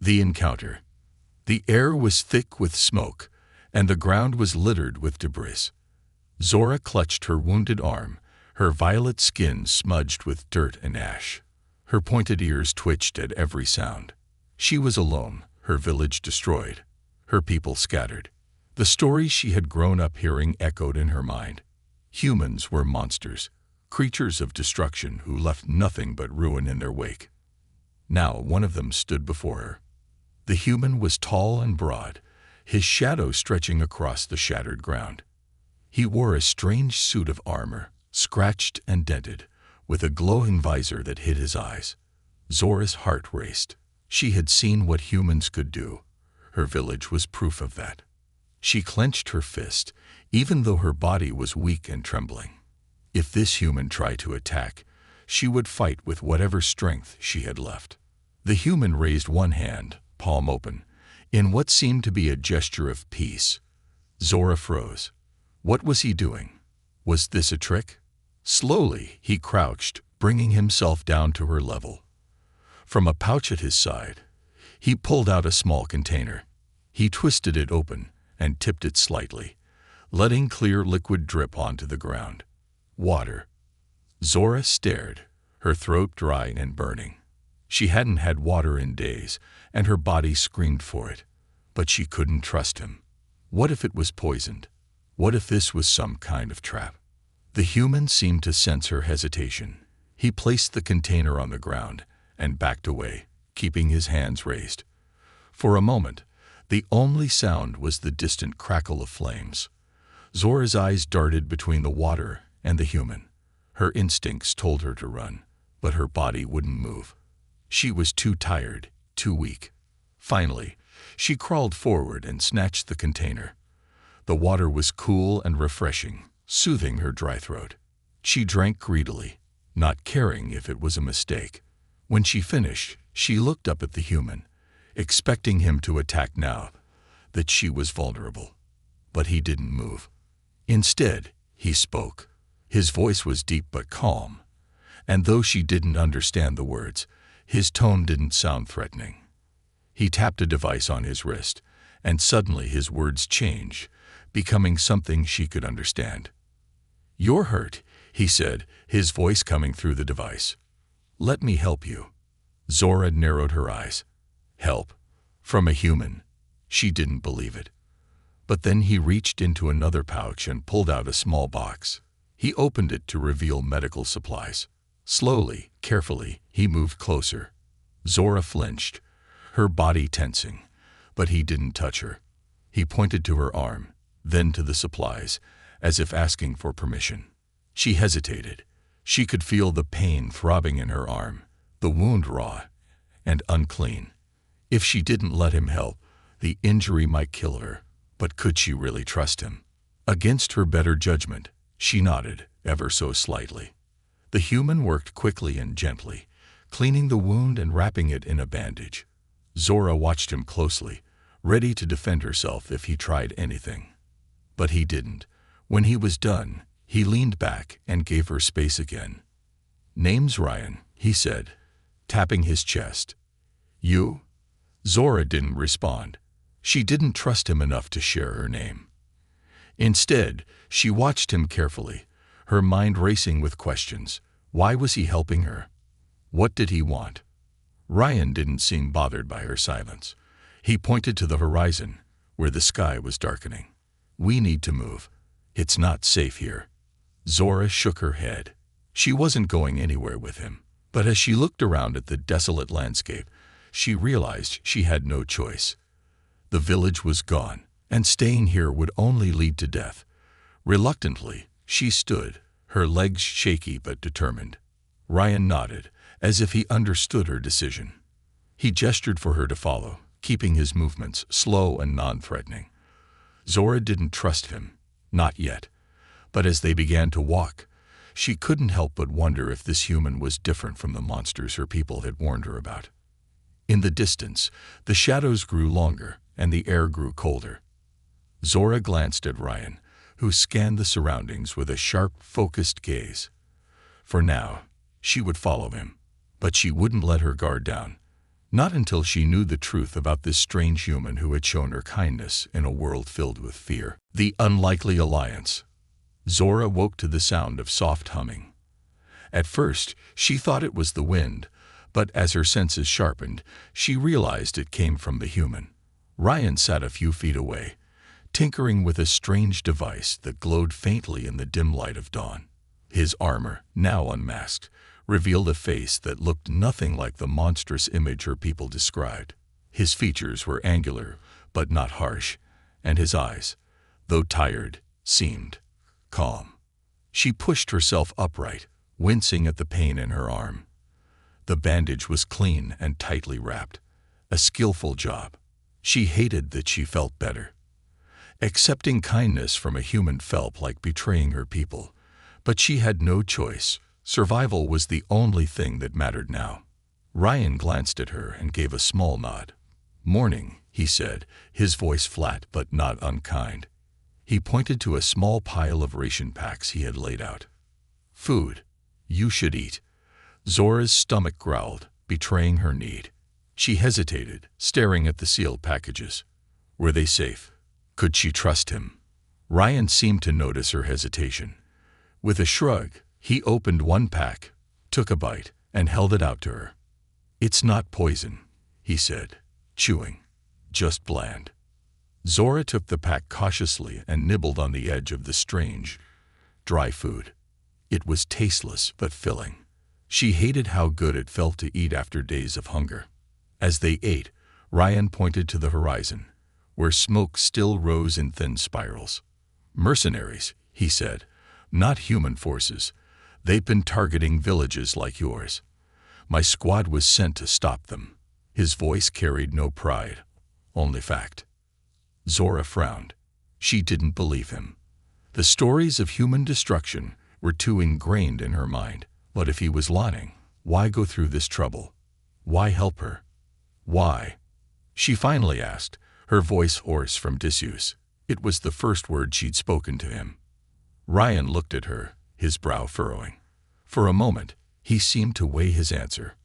The encounter. The air was thick with smoke, and the ground was littered with debris. Zora clutched her wounded arm, her violet skin smudged with dirt and ash. Her pointed ears twitched at every sound. She was alone, her village destroyed, her people scattered. The stories she had grown up hearing echoed in her mind. Humans were monsters, creatures of destruction who left nothing but ruin in their wake. Now one of them stood before her. The human was tall and broad, his shadow stretching across the shattered ground. He wore a strange suit of armor, scratched and dented, with a glowing visor that hid his eyes. Zora's heart raced. She had seen what humans could do. Her village was proof of that. She clenched her fist, even though her body was weak and trembling. If this human tried to attack, she would fight with whatever strength she had left. The human raised one hand, palm open, in what seemed to be a gesture of peace. Zora froze. What was he doing? Was this a trick? Slowly, he crouched, bringing himself down to her level. From a pouch at his side, he pulled out a small container. He twisted it open and tipped it slightly, letting clear liquid drip onto the ground. Water. Zora stared, her throat dry and burning. She hadn't had water in days, and her body screamed for it. But she couldn't trust him. What if it was poisoned? What if this was some kind of trap? The human seemed to sense her hesitation. He placed the container on the ground and backed away, keeping his hands raised. For a moment, the only sound was the distant crackle of flames. Zora's eyes darted between the water and the human. Her instincts told her to run, but her body wouldn't move. She was too tired, too weak. Finally, she crawled forward and snatched the container. The water was cool and refreshing, soothing her dry throat. She drank greedily, not caring if it was a mistake. When she finished, she looked up at the human, expecting him to attack now that she was vulnerable. But he didn't move. Instead, he spoke. His voice was deep but calm, and though she didn't understand the words, his tone didn't sound threatening. He tapped a device on his wrist, and suddenly his words changed, becoming something she could understand. "You're hurt," he said, his voice coming through the device. "Let me help you." Zora narrowed her eyes. Help? From a human? She didn't believe it. But then he reached into another pouch and pulled out a small box. He opened it to reveal medical supplies. Slowly, carefully, he moved closer. Zora flinched, her body tensing, but he didn't touch her. He pointed to her arm, then to the supplies, as if asking for permission. She hesitated. She could feel the pain throbbing in her arm, the wound raw and unclean. If she didn't let him help, the injury might kill her. But could she really trust him? Against her better judgment, she nodded, ever so slightly. The human worked quickly and gently, cleaning the wound and wrapping it in a bandage. Zora watched him closely, ready to defend herself if he tried anything. But he didn't. When he was done, he leaned back and gave her space again. "Name's Ryan," he said, tapping his chest. "You?" Zora didn't respond. She didn't trust him enough to share her name. Instead, she watched him carefully, her mind racing with questions. Why was he helping her? What did he want? Ryan didn't seem bothered by her silence. He pointed to the horizon, where the sky was darkening. "We need to move. It's not safe here." Zora shook her head. She wasn't going anywhere with him. But as she looked around at the desolate landscape, she realized she had no choice. The village was gone, and staying here would only lead to death. Reluctantly, she stood, her legs shaky but determined. Ryan nodded, as if he understood her decision. He gestured for her to follow, keeping his movements slow and non-threatening. Zora didn't trust him, not yet. But as they began to walk, she couldn't help but wonder if this human was different from the monsters her people had warned her about. In the distance, the shadows grew longer, and the air grew colder. Zora glanced at Ryan, who scanned the surroundings with a sharp, focused gaze. For now, she would follow him, but she wouldn't let her guard down. Not until she knew the truth about this strange human who had shown her kindness in a world filled with fear. The unlikely alliance. Zora woke to the sound of soft humming. At first, she thought it was the wind, but as her senses sharpened, she realized it came from the human. Ryan sat a few feet away, tinkering with a strange device that glowed faintly in the dim light of dawn. His armor, now unmasked, revealed a face that looked nothing like the monstrous image her people described. His features were angular, but not harsh, and his eyes, though tired, seemed calm. She pushed herself upright, wincing at the pain in her arm. The bandage was clean and tightly wrapped, a skillful job. She hated that she felt better. Accepting kindness from a human felt like betraying her people, but she had no choice. Survival was the only thing that mattered now. Ryan glanced at her and gave a small nod. "Morning," he said, his voice flat but not unkind. He pointed to a small pile of ration packs he had laid out. "Food. You should eat." Zora's stomach growled, betraying her need. She hesitated, staring at the sealed packages. Were they safe? Could she trust him? Ryan seemed to notice her hesitation. With a shrug, he opened one pack, took a bite, and held it out to her. "It's not poison," he said, chewing. "Just bland." Zora took the pack cautiously and nibbled on the edge of the strange, dry food. It was tasteless but filling. She hated how good it felt to eat after days of hunger. As they ate, Ryan pointed to the horizon, where smoke still rose in thin spirals. "Mercenaries," he said, "not human forces. They've been targeting villages like yours. My squad was sent to stop them." His voice carried no pride, only fact. Zora frowned. She didn't believe him. The stories of human destruction were too ingrained in her mind. But if he was lying, why go through this trouble? Why help her? Why? She finally asked, her voice hoarse from disuse. It was the first word she'd spoken to him. Ryan looked at her, his brow furrowing. For a moment, he seemed to weigh his answer.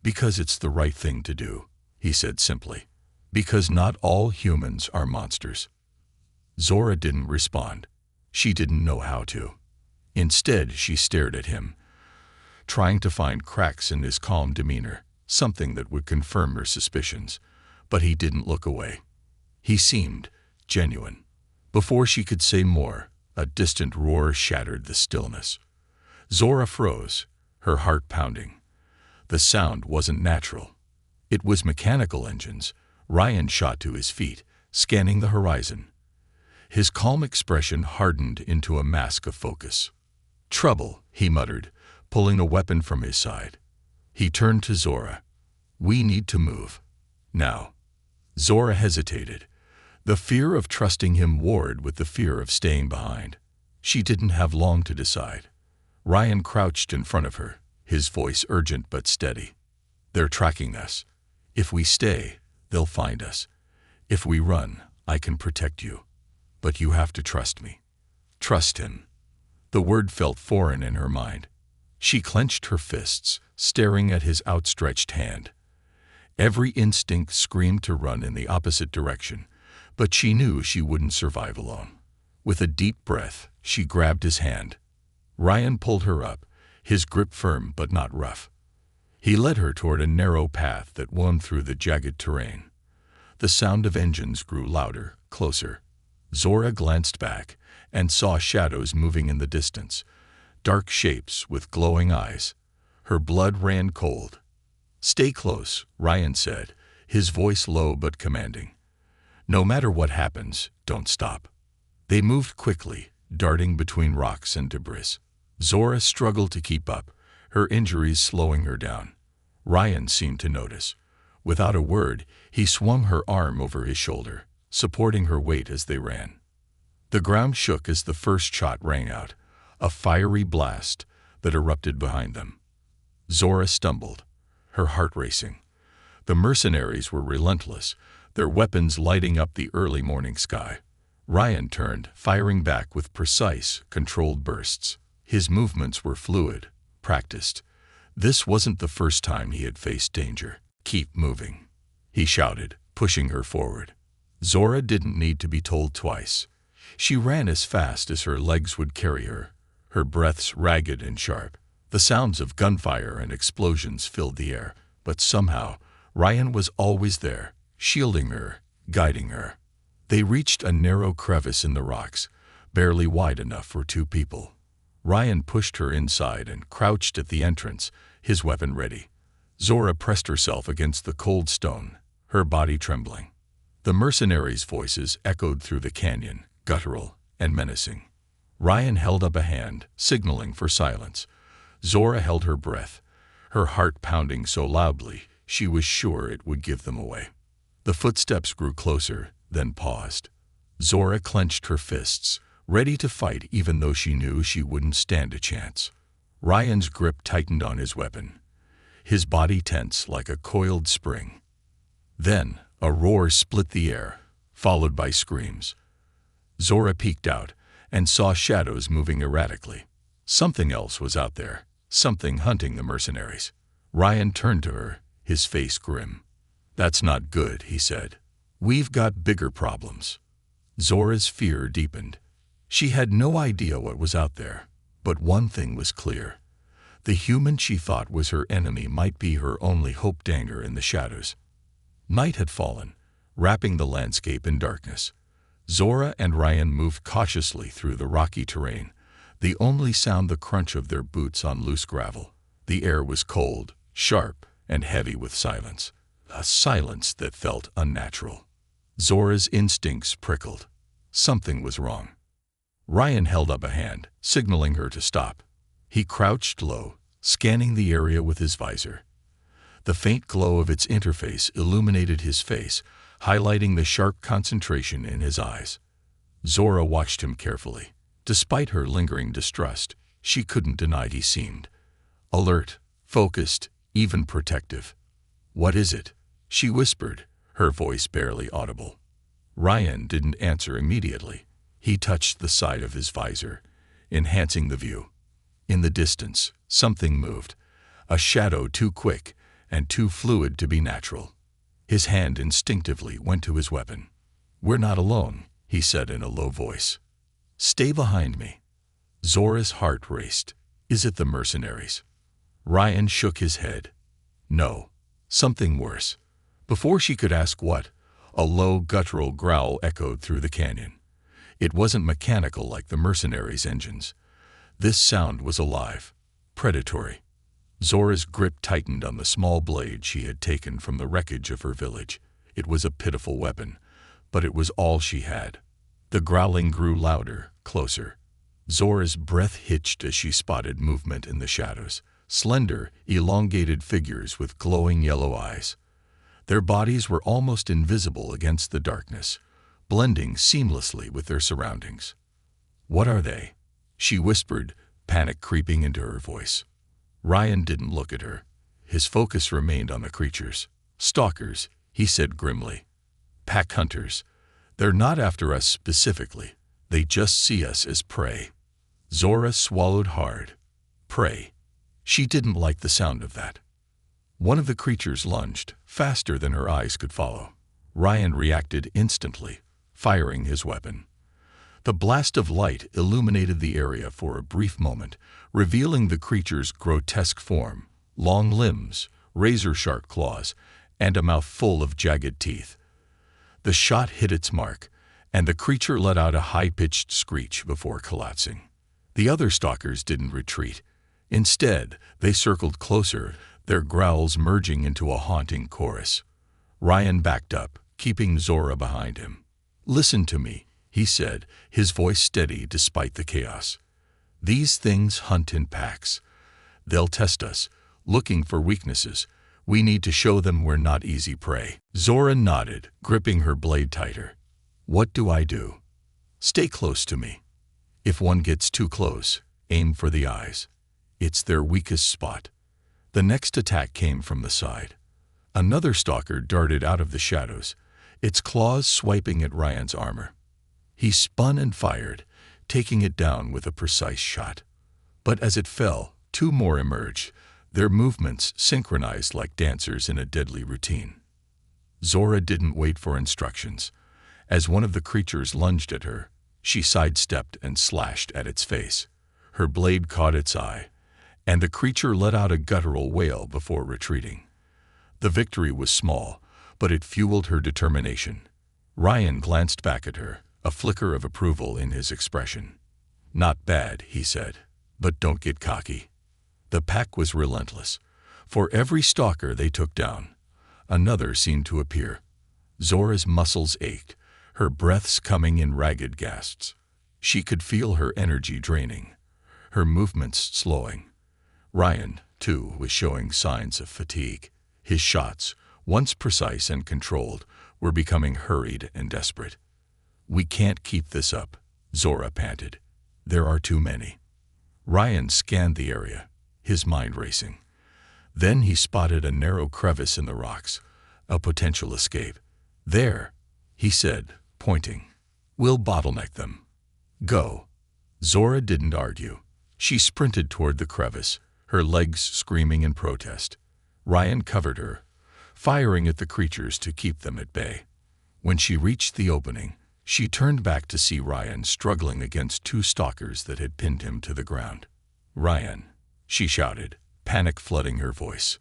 "Because it's the right thing to do," he said simply. "Because not all humans are monsters." Zora didn't respond. She didn't know how to. Instead, she stared at him, trying to find cracks in his calm demeanor, something that would confirm her suspicions. But he didn't look away. He seemed genuine. Before she could say more, a distant roar shattered the stillness. Zora froze, her heart pounding. The sound wasn't natural. It was mechanical engines. Ryan shot to his feet, scanning the horizon. His calm expression hardened into a mask of focus. "Trouble," he muttered, pulling a weapon from his side. He turned to Zora. "We need to move. Now." Zora hesitated. The fear of trusting him warred with the fear of staying behind. She didn't have long to decide. Ryan crouched in front of her, his voice urgent but steady. "They're tracking us. If we stay, they'll find us. If we run, I can protect you. But you have to trust me." Trust him. The word felt foreign in her mind. She clenched her fists, staring at his outstretched hand. Every instinct screamed to run in the opposite direction, but she knew she wouldn't survive alone. With a deep breath, she grabbed his hand. Ryan pulled her up, his grip firm but not rough. He led her toward a narrow path that wound through the jagged terrain. The sound of engines grew louder, closer. Zora glanced back and saw shadows moving in the distance, dark shapes with glowing eyes. Her blood ran cold. "Stay close," Ryan said, his voice low but commanding. "No matter what happens, don't stop." They moved quickly, darting between rocks and debris. Zora struggled to keep up, her injuries slowing her down. Ryan seemed to notice. Without a word, he swung her arm over his shoulder, supporting her weight as they ran. The ground shook as the first shot rang out, a fiery blast that erupted behind them. Zora stumbled, her heart racing. The mercenaries were relentless, their weapons lighting up the early morning sky. Ryan turned, firing back with precise, controlled bursts. His movements were fluid, practiced. This wasn't the first time he had faced danger. "Keep moving," he shouted, pushing her forward. Zora didn't need to be told twice. She ran as fast as her legs would carry her, her breaths ragged and sharp. The sounds of gunfire and explosions filled the air, but somehow Ryan was always there, shielding her, guiding her. They reached a narrow crevice in the rocks, barely wide enough for two people. Ryan pushed her inside and crouched at the entrance, his weapon ready. Zora pressed herself against the cold stone, her body trembling. The mercenaries' voices echoed through the canyon, guttural and menacing. Ryan held up a hand, signaling for silence. Zora held her breath, her heart pounding so loudly she was sure it would give them away. The footsteps grew closer, then paused. Zora clenched her fists, ready to fight even though she knew she wouldn't stand a chance. Ryan's grip tightened on his weapon, his body tense like a coiled spring. Then a roar split the air, followed by screams. Zora peeked out and saw shadows moving erratically. Something else was out there, something hunting the mercenaries. Ryan turned to her, his face grim. "That's not good," he said. "We've got bigger problems." Zora's fear deepened. She had no idea what was out there, but one thing was clear. The human she thought was her enemy might be her only hope. Danger in the shadows. Night had fallen, wrapping the landscape in darkness. Zora and Ryan moved cautiously through the rocky terrain, the only sound the crunch of their boots on loose gravel. The air was cold, sharp, and heavy with silence, a silence that felt unnatural. Zora's instincts prickled. Something was wrong. Ryan held up a hand, signaling her to stop. He crouched low, scanning the area with his visor. The faint glow of its interface illuminated his face, highlighting the sharp concentration in his eyes. Zora watched him carefully. Despite her lingering distrust, she couldn't deny he seemed alert, focused, even protective. "What is it?" she whispered, her voice barely audible. Ryan didn't answer immediately. He touched the side of his visor, enhancing the view. In the distance, something moved, a shadow too quick and too fluid to be natural. His hand instinctively went to his weapon. "We're not alone," he said in a low voice. "Stay behind me." Zora's heart raced. "Is it the mercenaries?" Ryan shook his head. "No, something worse." Before she could ask what, a low guttural growl echoed through the canyon. It wasn't mechanical like the mercenaries' engines. This sound was alive, predatory. Zora's grip tightened on the small blade she had taken from the wreckage of her village. It was a pitiful weapon, but it was all she had. The growling grew louder, closer. Zora's breath hitched as she spotted movement in the shadows. Slender, elongated figures with glowing yellow eyes. Their bodies were almost invisible against the darkness, blending seamlessly with their surroundings. "What are they?" she whispered, panic creeping into her voice. Ryan didn't look at her. His focus remained on the creatures. "Stalkers," he said grimly. "Pack hunters. They're not after us specifically. They just see us as prey." Zora swallowed hard. Prey. She didn't like the sound of that. One of the creatures lunged, faster than her eyes could follow. Ryan reacted instantly, firing his weapon. The blast of light illuminated the area for a brief moment, revealing the creature's grotesque form, long limbs, razor-sharp claws, and a mouth full of jagged teeth. The shot hit its mark, and the creature let out a high-pitched screech before collapsing. The other stalkers didn't retreat. Instead, they circled closer, their growls merging into a haunting chorus. Ryan backed up, keeping Zora behind him. "Listen to me," he said, his voice steady despite the chaos. "These things hunt in packs. They'll test us, looking for weaknesses. We need to show them we're not easy prey." Zora nodded, gripping her blade tighter. "What do I do?" "Stay close to me. If one gets too close, aim for the eyes. It's their weakest spot." The next attack came from the side. Another stalker darted out of the shadows, its claws swiping at Ryan's armor. He spun and fired, taking it down with a precise shot. But as it fell, two more emerged, their movements synchronized like dancers in a deadly routine. Zora didn't wait for instructions. As one of the creatures lunged at her, she sidestepped and slashed at its face. Her blade caught its eye, and the creature let out a guttural wail before retreating. The victory was small, but it fueled her determination. Ryan glanced back at her, a flicker of approval in his expression. "Not bad," he said, "but don't get cocky." The pack was relentless. For every stalker they took down, another seemed to appear. Zora's muscles ached, her breaths coming in ragged gasps. She could feel her energy draining, her movements slowing. Ryan, too, was showing signs of fatigue. His shots, once precise and controlled, were becoming hurried and desperate. "We can't keep this up," Zora panted. "There are too many." Ryan scanned the area, his mind racing. Then he spotted a narrow crevice in the rocks, a potential escape. "There," he said, pointing. "We'll bottleneck them. Go." Zora didn't argue. She sprinted toward the crevice, her legs screaming in protest. Ryan covered her, firing at the creatures to keep them at bay. When she reached the opening, she turned back to see Ryan struggling against two stalkers that had pinned him to the ground. "Ryan," she shouted, panic flooding her voice.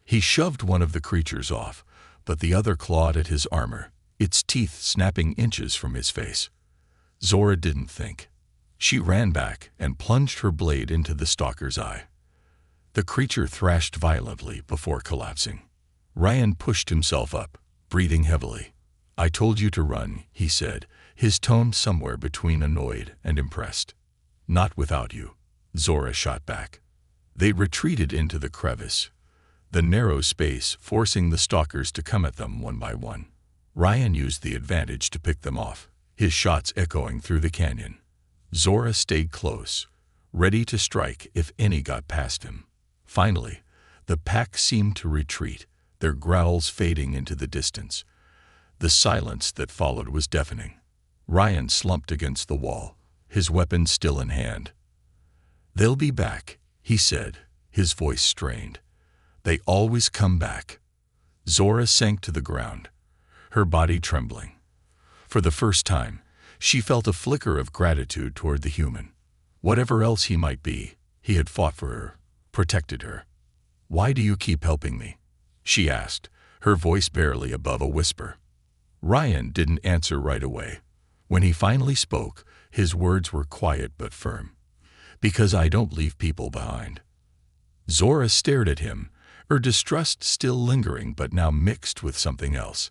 He shoved one of the creatures off, but the other clawed at his armor, its teeth snapping inches from his face. Zora didn't think. She ran back and plunged her blade into the stalker's eye. The creature thrashed violently before collapsing. Ryan pushed himself up, breathing heavily. "I told you to run," he said, his tone somewhere between annoyed and impressed. "Not without you," Zora shot back. They retreated into the crevice, the narrow space forcing the stalkers to come at them one by one. Ryan used the advantage to pick them off, his shots echoing through the canyon. Zora stayed close, ready to strike if any got past him. Finally, the pack seemed to retreat, their growls fading into the distance. The silence that followed was deafening. Ryan slumped against the wall, his weapon still in hand. "They'll be back," he said, his voice strained. "They always come back." Zora sank to the ground, her body trembling. For the first time, she felt a flicker of gratitude toward the human. Whatever else he might be, he had fought for her, protected her. "Why do you keep helping me?" she asked, her voice barely above a whisper. Ryan didn't answer right away. When he finally spoke, his words were quiet but firm. "Because I don't leave people behind." Zora stared at him, her distrust still lingering but now mixed with something else.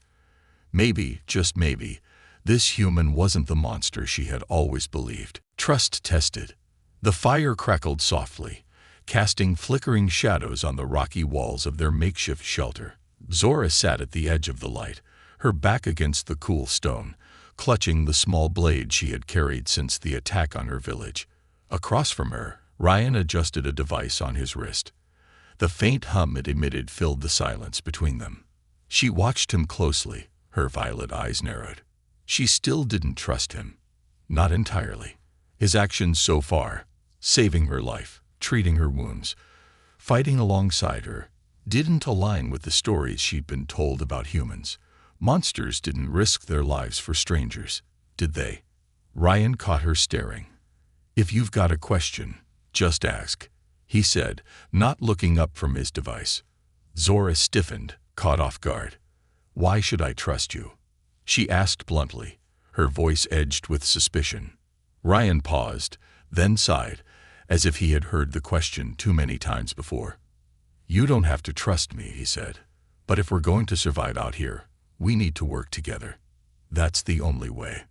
Maybe, just maybe, this human wasn't the monster she had always believed. Trust tested. The fire crackled softly, casting flickering shadows on the rocky walls of their makeshift shelter. Zora sat at the edge of the light, her back against the cool stone, clutching the small blade she had carried since the attack on her village. Across from her, Ryan adjusted a device on his wrist. The faint hum it emitted filled the silence between them. She watched him closely, her violet eyes narrowed. She still didn't trust him. Not entirely. His actions so far, saving her life, treating her wounds, fighting alongside her, didn't align with the stories she'd been told about humans. Monsters didn't risk their lives for strangers, did they? Ryan caught her staring. "If you've got a question, just ask," he said, not looking up from his device. Zora stiffened, caught off guard. "Why should I trust you?" she asked bluntly, her voice edged with suspicion. Ryan paused, then sighed, as if he had heard the question too many times before. "You don't have to trust me," he said. "But if we're going to survive out here, we need to work together. That's the only way."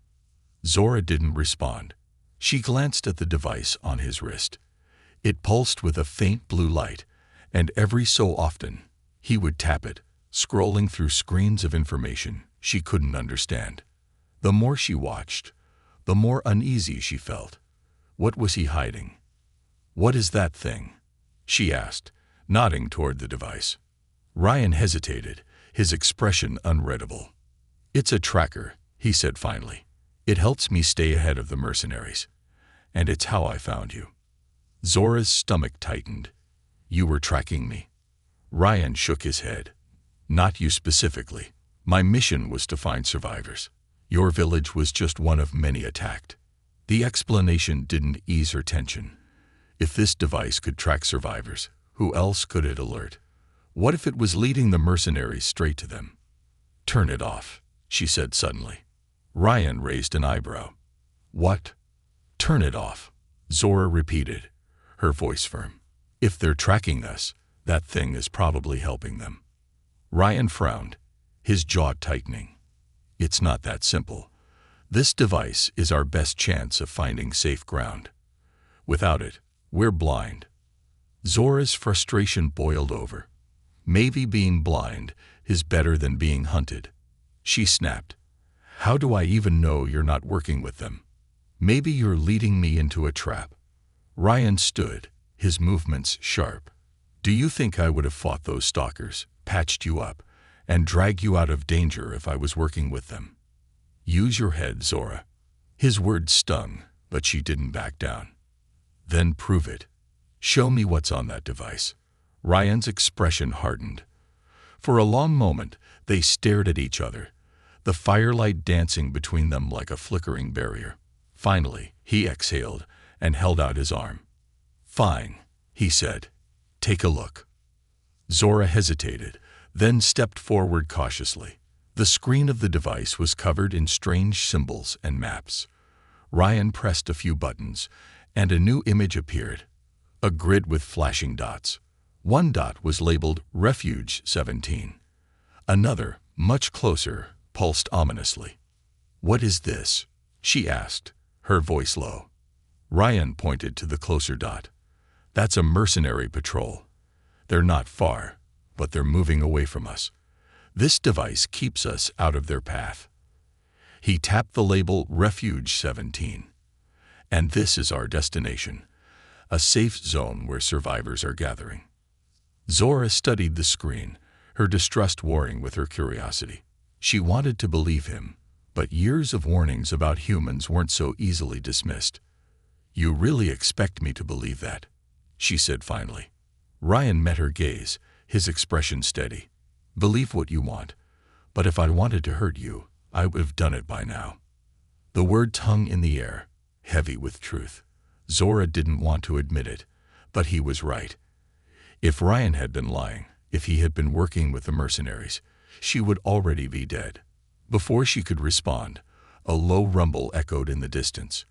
Zora didn't respond. She glanced at the device on his wrist. It pulsed with a faint blue light, and every so often, he would tap it, scrolling through screens of information she couldn't understand. The more she watched, the more uneasy she felt. What was he hiding? "What is that thing?" she asked, nodding toward the device. Ryan hesitated, his expression unreadable. "It's a tracker," he said finally. "It helps me stay ahead of the mercenaries. And it's how I found you." Zora's stomach tightened. You were tracking me. Ryan shook his head. Not you specifically. My mission was to find survivors. Your village was just one of many attacked. The explanation didn't ease her tension. If this device could track survivors, who else could it alert? What if it was leading the mercenaries straight to them? Turn it off, she said suddenly. Ryan raised an eyebrow. What? Turn it off, Zora repeated, her voice firm. If they're tracking us, that thing is probably helping them. Ryan frowned, his jaw tightening. It's not that simple. This device is our best chance of finding safe ground. Without it, we're blind. Zora's frustration boiled over. Maybe being blind is better than being hunted. She snapped. How do I even know you're not working with them? Maybe you're leading me into a trap. Ryan stood, his movements sharp. Do you think I would have fought those stalkers, patched you up, and dragged you out of danger if I was working with them? Use your head, Zora. His words stung, but she didn't back down. Then prove it. Show me what's on that device. Ryan's expression hardened. For a long moment, they stared at each other, the firelight dancing between them like a flickering barrier. Finally, he exhaled and held out his arm. Fine, he said. Take a look. Zora hesitated, then stepped forward cautiously. The screen of the device was covered in strange symbols and maps. Ryan pressed a few buttons, and a new image appeared. A grid with flashing dots. One dot was labeled Refuge 17. Another, much closer, pulsed ominously. What is this? She asked, her voice low. Ryan pointed to the closer dot. That's a mercenary patrol. They're not far, but they're moving away from us. This device keeps us out of their path. He tapped the label Refuge 17. And this is our destination, a safe zone where survivors are gathering. Zora studied the screen, her distrust warring with her curiosity. She wanted to believe him, but years of warnings about humans weren't so easily dismissed. You really expect me to believe that? She said finally. Ryan met her gaze, his expression steady. Believe what you want, but if I wanted to hurt you, I would have done it by now. The words hung in the air, heavy with truth. Zora didn't want to admit it, but he was right. If Ryan had been lying, if he had been working with the mercenaries, she would already be dead. Before she could respond, a low rumble echoed in the distance.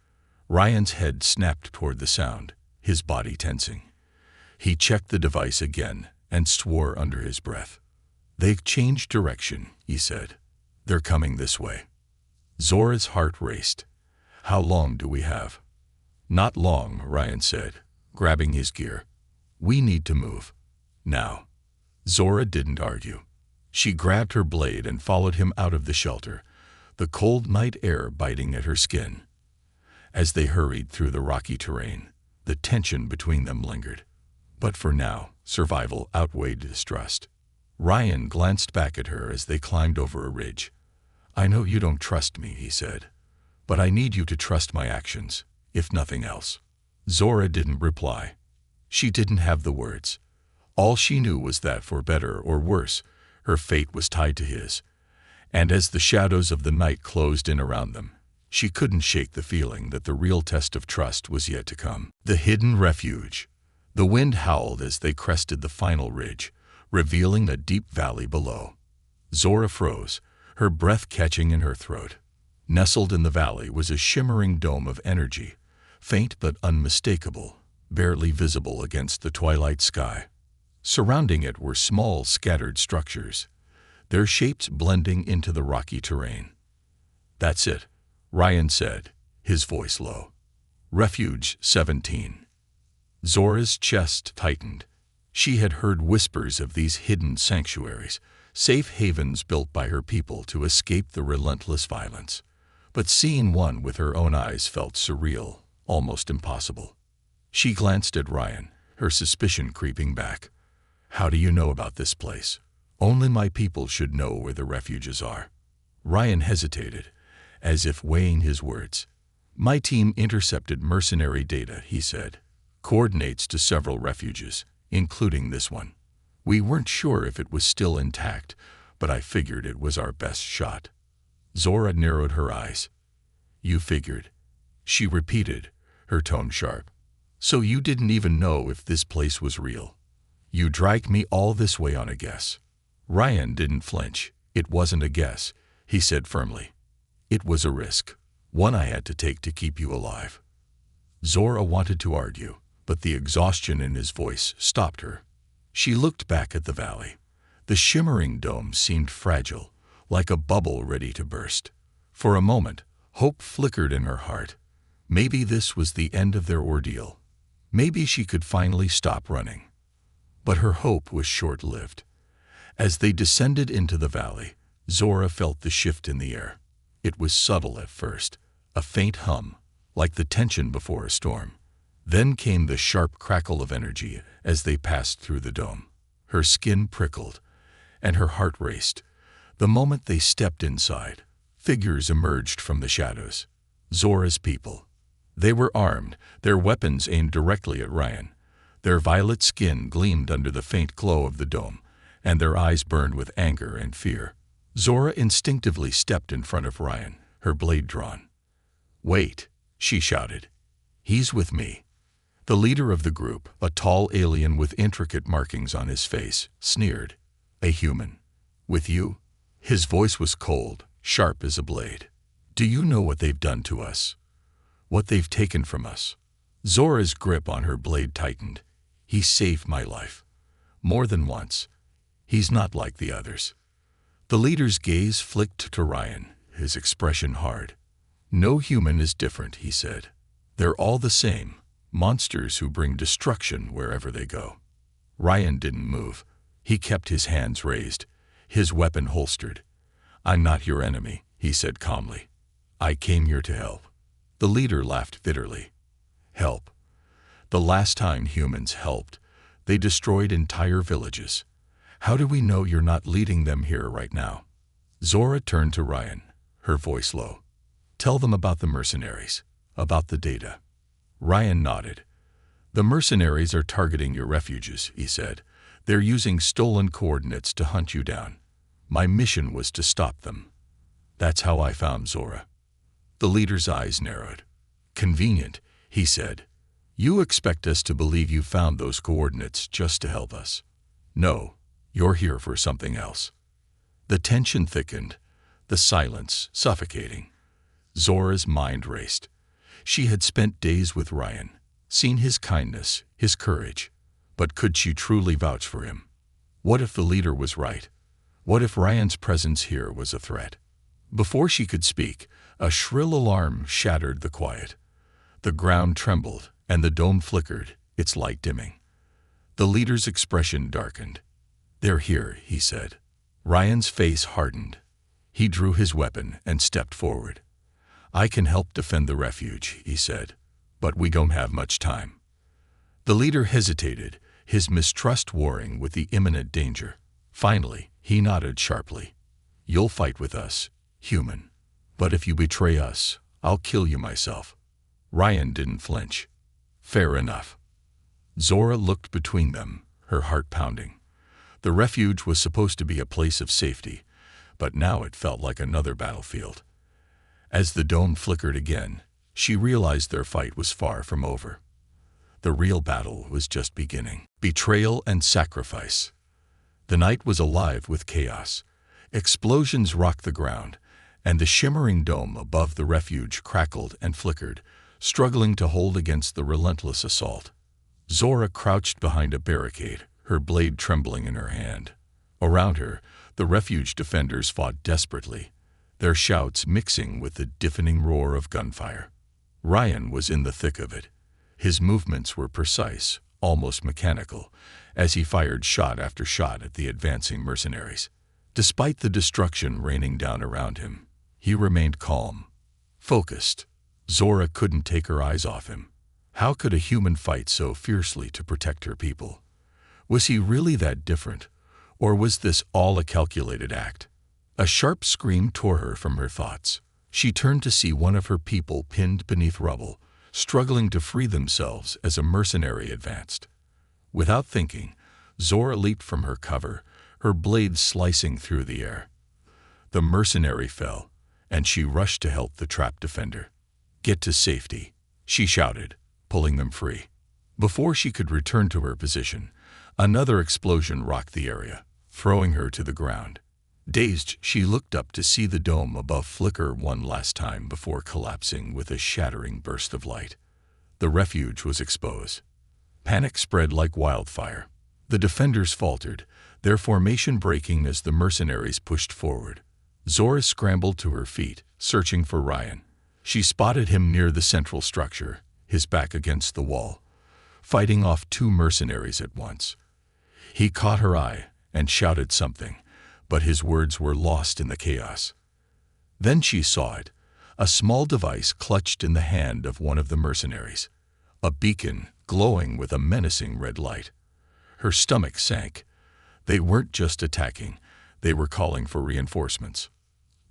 Ryan's head snapped toward the sound, his body tensing. He checked the device again and swore under his breath. They've changed direction, he said. They're coming this way. Zora's heart raced. How long do we have? Not long, Ryan said, grabbing his gear. We need to move. Now. Zora didn't argue. She grabbed her blade and followed him out of the shelter, the cold night air biting at her skin. As they hurried through the rocky terrain, the tension between them lingered. But for now, survival outweighed distrust. Ryan glanced back at her as they climbed over a ridge. I know you don't trust me, he said, but I need you to trust my actions, if nothing else. Zora didn't reply. She didn't have the words. All she knew was that for better or worse, her fate was tied to his. And as the shadows of the night closed in around them, she couldn't shake the feeling that the real test of trust was yet to come. The hidden refuge. The wind howled as they crested the final ridge, revealing a deep valley below. Zora froze, her breath catching in her throat. Nestled in the valley was a shimmering dome of energy, faint but unmistakable, barely visible against the twilight sky. Surrounding it were small, scattered structures, their shapes blending into the rocky terrain. That's it, Ryan said, his voice low. Refuge 17. Zora's chest tightened. She had heard whispers of these hidden sanctuaries, safe havens built by her people to escape the relentless violence. But seeing one with her own eyes felt surreal, almost impossible. She glanced at Ryan, her suspicion creeping back. How do you know about this place? Only my people should know where the refuges are. Ryan hesitated, as if weighing his words. My team intercepted mercenary data, he said. Coordinates to several refuges, including this one. We weren't sure if it was still intact, but I figured it was our best shot." Zora narrowed her eyes. "You figured," she repeated, her tone sharp. "So you didn't even know if this place was real. You dragged me all this way on a guess." Ryan didn't flinch. "It wasn't a guess," he said firmly. "It was a risk, one I had to take to keep you alive." Zora wanted to argue, but the exhaustion in his voice stopped her. She looked back at the valley. The shimmering dome seemed fragile, like a bubble ready to burst. For a moment, hope flickered in her heart. Maybe this was the end of their ordeal. Maybe she could finally stop running. But her hope was short-lived. As they descended into the valley, Zora felt the shift in the air. It was subtle at first, a faint hum, like the tension before a storm. Then came the sharp crackle of energy as they passed through the dome. Her skin prickled, and her heart raced. The moment they stepped inside, figures emerged from the shadows. Zora's people. They were armed, their weapons aimed directly at Ryan. Their violet skin gleamed under the faint glow of the dome, and their eyes burned with anger and fear. Zora instinctively stepped in front of Ryan, her blade drawn. "Wait," she shouted. "He's with me." The leader of the group, a tall alien with intricate markings on his face, sneered. "A human. With you?" His voice was cold, sharp as a blade. "Do you know what they've done to us? What they've taken from us?" Zora's grip on her blade tightened. "He saved my life. More than once. He's not like the others." The leader's gaze flicked to Ryan, his expression hard. "No human is different," he said. "They're all the same, monsters who bring destruction wherever they go." Ryan didn't move. He kept his hands raised, his weapon holstered. "I'm not your enemy," he said calmly. "I came here to help." The leader laughed bitterly. "Help? The last time humans helped, they destroyed entire villages. How do we know you're not leading them here right now?" Zora turned to Ryan, her voice low. "Tell them about the mercenaries, about the data." Ryan nodded. "The mercenaries are targeting your refuges," he said. "They're using stolen coordinates to hunt you down. My mission was to stop them. That's how I found Zora." The leader's eyes narrowed. "Convenient," he said. "You expect us to believe you found those coordinates just to help us. No, you're here for something else." The tension thickened, the silence suffocating. Zora's mind raced. She had spent days with Ryan, seen his kindness, his courage. But could she truly vouch for him? What if the leader was right? What if Ryan's presence here was a threat? Before she could speak, a shrill alarm shattered the quiet. The ground trembled, and the dome flickered, its light dimming. The leader's expression darkened. "They're here," he said. Ryan's face hardened. He drew his weapon and stepped forward. "I can help defend the refuge," he said, "but we don't have much time." The leader hesitated, his mistrust warring with the imminent danger. Finally, he nodded sharply. "You'll fight with us, human. But if you betray us, I'll kill you myself." Ryan didn't flinch. "Fair enough." Zora looked between them, her heart pounding. The refuge was supposed to be a place of safety, but now it felt like another battlefield. As the dome flickered again, she realized their fight was far from over. The real battle was just beginning. Betrayal and sacrifice. The night was alive with chaos. Explosions rocked the ground, and the shimmering dome above the refuge crackled and flickered, struggling to hold against the relentless assault. Zora crouched behind a barricade, her blade trembling in her hand. Around her, the refuge defenders fought desperately, their shouts mixing with the deafening roar of gunfire. Ryan was in the thick of it. His movements were precise, almost mechanical, as he fired shot after shot at the advancing mercenaries. Despite the destruction raining down around him, he remained calm, focused. Zora couldn't take her eyes off him. How could a human fight so fiercely to protect her people? Was he really that different, or was this all a calculated act? A sharp scream tore her from her thoughts. She turned to see one of her people pinned beneath rubble, struggling to free themselves as a mercenary advanced. Without thinking, Zora leaped from her cover, her blade slicing through the air. The mercenary fell, and she rushed to help the trapped defender. "Get to safety," she shouted, pulling them free. Before she could return to her position, another explosion rocked the area, throwing her to the ground. Dazed, she looked up to see the dome above flicker one last time before collapsing with a shattering burst of light. The refuge was exposed. Panic spread like wildfire. The defenders faltered, their formation breaking as the mercenaries pushed forward. Zora scrambled to her feet, searching for Ryan. She spotted him near the central structure, his back against the wall, fighting off two mercenaries at once. He caught her eye and shouted something, but his words were lost in the chaos. Then she saw it, a small device clutched in the hand of one of the mercenaries, a beacon glowing with a menacing red light. Her stomach sank. They weren't just attacking, they were calling for reinforcements.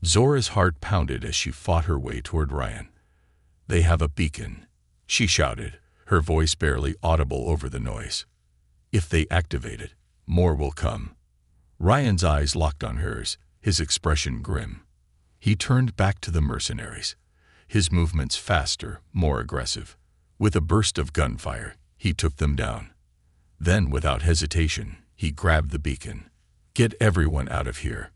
Zora's heart pounded as she fought her way toward Ryan. "They have a beacon," she shouted, her voice barely audible over the noise. "If they activate it, more will come." Ryan's eyes locked on hers, his expression grim. He turned back to the mercenaries, his movements faster, more aggressive. With a burst of gunfire, he took them down. Then, without hesitation, he grabbed the beacon. "Get everyone out of here,"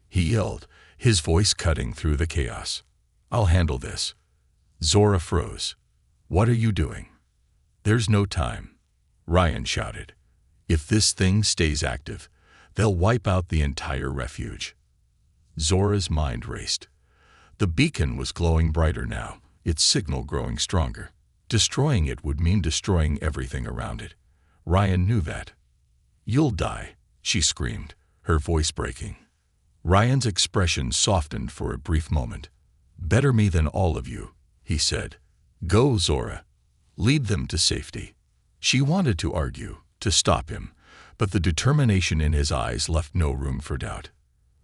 he yelled, his voice cutting through the chaos. "I'll handle this." Zora froze. "What are you doing?" "There's no time," Ryan shouted. "If this thing stays active, they'll wipe out the entire refuge." Zora's mind raced. The beacon was glowing brighter now, its signal growing stronger. Destroying it would mean destroying everything around it. Ryan knew that. "You'll die," she screamed, her voice breaking. Ryan's expression softened for a brief moment. "Better me than all of you," he said. "Go, Zora. Lead them to safety." She wanted to argue, to stop him, but the determination in his eyes left no room for doubt.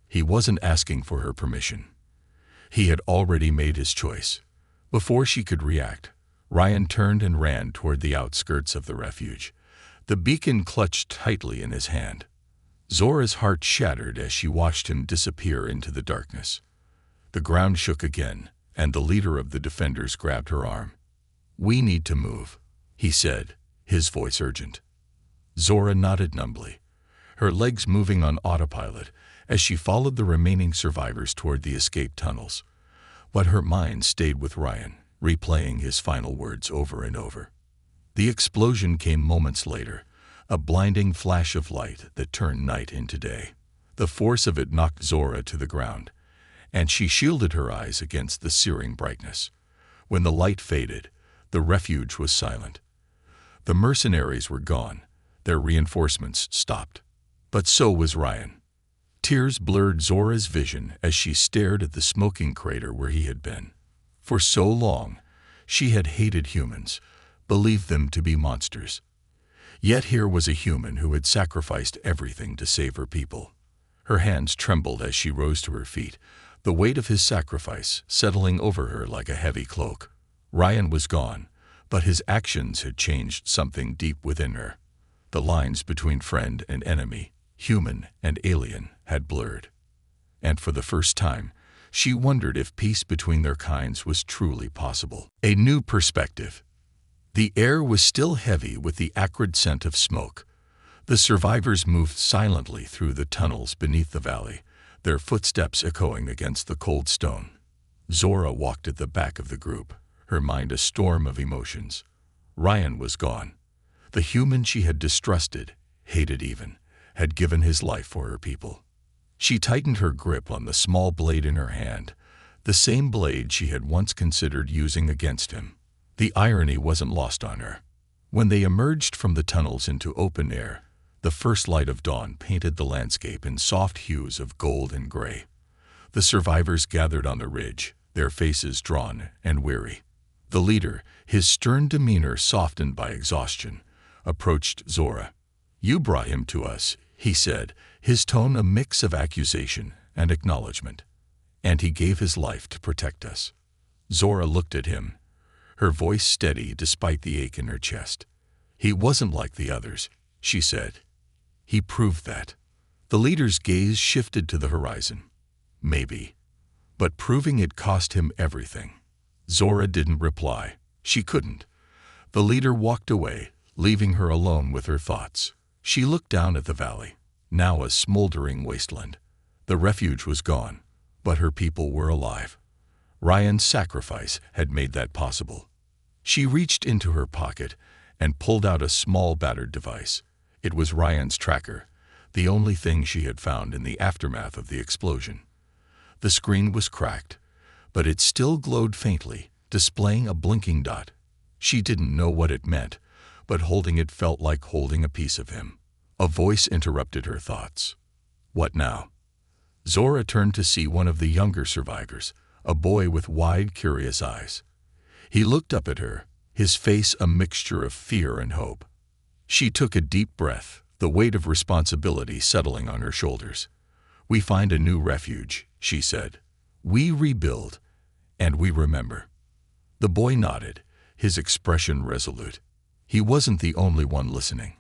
He wasn't asking for her permission. He had already made his choice. Before she could react, Ryan turned and ran toward the outskirts of the refuge, the beacon clutched tightly in his hand. Zora's heart shattered as she watched him disappear into the darkness. The ground shook again, and the leader of the defenders grabbed her arm. "We need to move," he said, his voice urgent. Zora nodded numbly, her legs moving on autopilot as she followed the remaining survivors toward the escape tunnels. But her mind stayed with Ryan, replaying his final words over and over. The explosion came moments later, a blinding flash of light that turned night into day. The force of it knocked Zora to the ground, and she shielded her eyes against the searing brightness. When the light faded, the refuge was silent. The mercenaries were gone, their reinforcements stopped. But so was Ryan. Tears blurred Zora's vision as she stared at the smoking crater where he had been. For so long, she had hated humans, believed them to be monsters. Yet here was a human who had sacrificed everything to save her people. Her hands trembled as she rose to her feet, the weight of his sacrifice settling over her like a heavy cloak. Ryan was gone, but his actions had changed something deep within her. The lines between friend and enemy, human and alien, had blurred. And for the first time, she wondered if peace between their kinds was truly possible. A new perspective. The air was still heavy with the acrid scent of smoke. The survivors moved silently through the tunnels beneath the valley, their footsteps echoing against the cold stone. Zora walked at the back of the group, her mind a storm of emotions. Ryan was gone. The human she had distrusted, hated even, had given his life for her people. She tightened her grip on the small blade in her hand, the same blade she had once considered using against him. The irony wasn't lost on her. When they emerged from the tunnels into open air, the first light of dawn painted the landscape in soft hues of gold and gray. The survivors gathered on the ridge, their faces drawn and weary. The leader, his stern demeanor softened by exhaustion, approached Zora. "You brought him to us," he said, his tone a mix of accusation and acknowledgement. "And he gave his life to protect us." Zora looked at him, her voice steady despite the ache in her chest. "He wasn't like the others," she said. He proved that. The leader's gaze shifted to the horizon. Maybe. But proving it cost him everything. Zora didn't reply. She couldn't. The leader walked away, leaving her alone with her thoughts. She looked down at the valley, now a smoldering wasteland. The refuge was gone, but her people were alive. Ryan's sacrifice had made that possible. She reached into her pocket and pulled out a small battered device. It was Ryan's tracker, the only thing she had found in the aftermath of the explosion. The screen was cracked, but it still glowed faintly, displaying a blinking dot. She didn't know what it meant, but holding it felt like holding a piece of him. A voice interrupted her thoughts. What now? Zora turned to see one of the younger survivors, a boy with wide, curious eyes. He looked up at her, his face a mixture of fear and hope. She took a deep breath, the weight of responsibility settling on her shoulders. We find a new refuge, she said. We rebuild, and we remember. The boy nodded, his expression resolute. He wasn't the only one listening.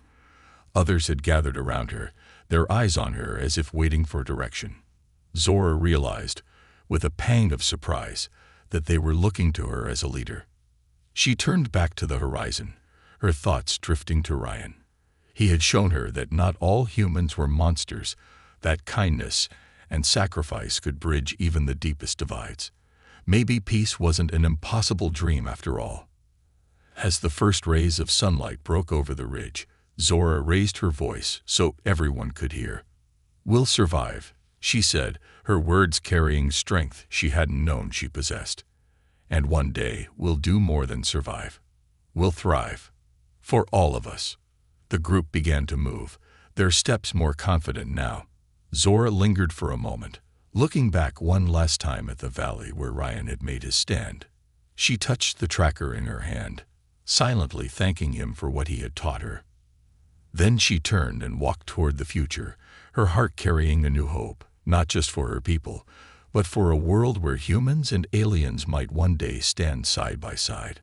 Others had gathered around her, their eyes on her as if waiting for direction. Zora realized, with a pang of surprise, that they were looking to her as a leader. She turned back to the horizon, her thoughts drifting to Ryan. He had shown her that not all humans were monsters, that kindness and sacrifice could bridge even the deepest divides. Maybe peace wasn't an impossible dream after all. As the first rays of sunlight broke over the ridge, Zora raised her voice so everyone could hear. We'll survive, she said, her words carrying strength she hadn't known she possessed. And one day we'll do more than survive. We'll thrive. For all of us. The group began to move, their steps more confident now. Zora lingered for a moment, looking back one last time at the valley where Ryan had made his stand. She touched the tracker in her hand, silently thanking him for what he had taught her. Then she turned and walked toward the future, her heart carrying a new hope, not just for her people, but for a world where humans and aliens might one day stand side by side.